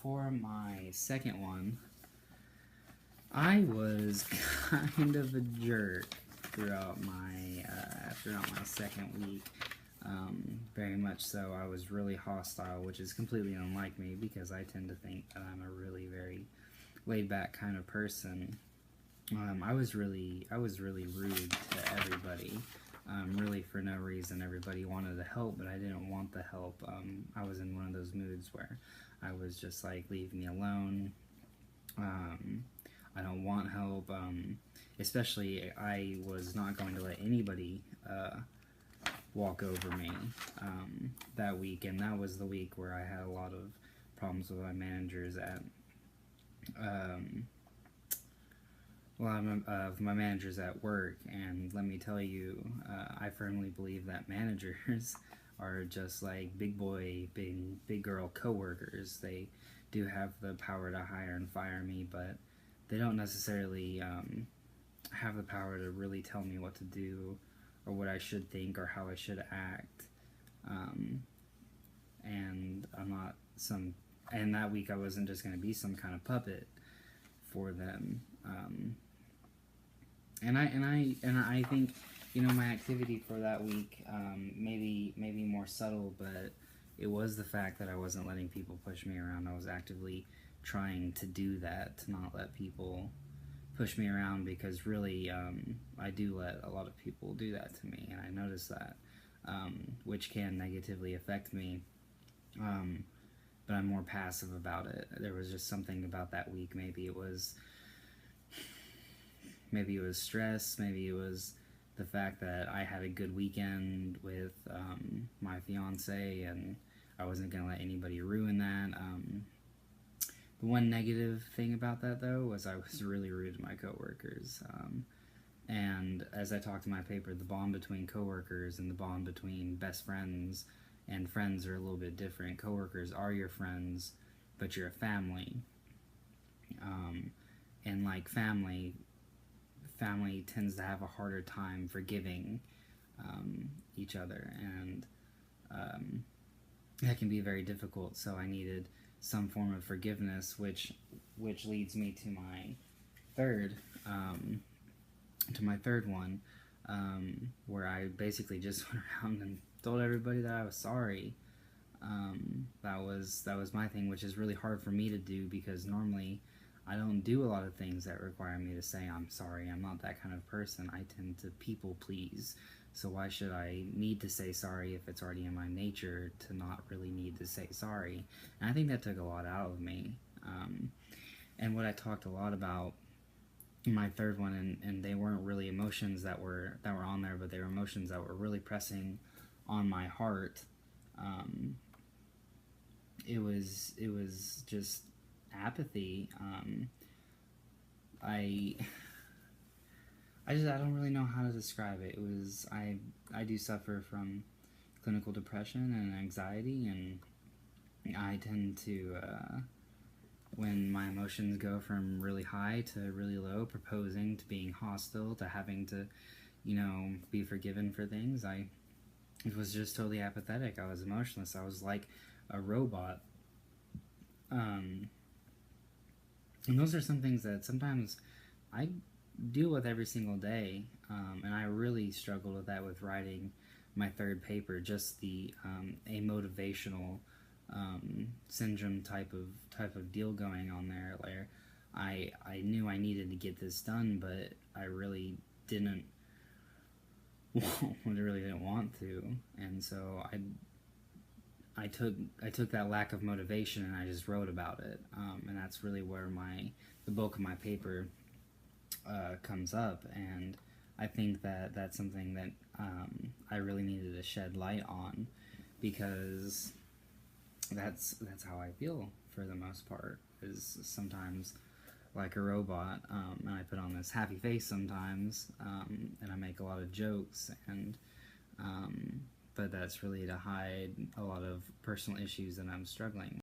For my second one, I was kind of a jerk throughout my second week. Very much so. I was really hostile, which is completely unlike me because I tend to think that I'm a really very laid-back kind of person. I was really rude to everybody, really for no reason. Everybody wanted to help, but I didn't want the help. I was in one of those moods where I was just like, leave me alone. I don't want help. Especially, I was not going to let anybody walk over me that week, and that was the week where I had a lot of problems with my managers at my managers at work. And let me tell you, I firmly believe that managers are just like big girl coworkers. They do have the power to hire and fire me, but they don't necessarily have the power to really tell me what to do or what I should think or how I should act. And I'm not and that week I wasn't just going to be some kind of puppet for them. And I think, you know, my activity for that week, maybe more subtle, but it was the fact that I wasn't letting people push me around. I was actively trying to do that, to not let people push me around, because really, I do let a lot of people do that to me, and I notice that, which can negatively affect me, but I'm more passive about it. There was just something about that week. Maybe it was stress, maybe it was the fact that I had a good weekend with my fiance, and I wasn't going to let anybody ruin that. The one negative thing about that, though, was I was really rude to my coworkers. And as I talked in my paper, the bond between coworkers and the bond between best friends and friends are a little bit different. Coworkers are your friends, but you're a family. And like family tends to have a harder time forgiving each other, and that can be very difficult. So I needed some form of forgiveness, which leads me to my third one, where I basically just went around and told everybody that I was sorry. That was my thing, which is really hard for me to do, because normally I don't do a lot of things that require me to say I'm sorry. I'm not that kind of person. I tend to people please. So why should I need to say sorry if it's already in my nature to not really need to say sorry? And I think that took a lot out of me. And what I talked a lot about in my third one, and they weren't really emotions that were on there, but they were emotions that were really pressing on my heart. It was just apathy. I don't really know how to describe it. It was, I do suffer from clinical depression and anxiety, and I tend to, when my emotions go from really high to really low, proposing to being hostile to having to, you know, be forgiven for things, it was just totally apathetic. I was emotionless. I was like a robot. And those are some things that sometimes I deal with every single day, and I really struggled with that with writing my third paper. Just the a motivational syndrome type of deal going on there, where I knew I needed to get this done, but I really didn't want to, and so I took that lack of motivation and I just wrote about it, and that's really where the bulk of my paper comes up. And I think that that's something that I really needed to shed light on, because that's how I feel for the most part, is sometimes like a robot, and I put on this happy face sometimes, and I make a lot of jokes, and but that's really to hide a lot of personal issues that I'm struggling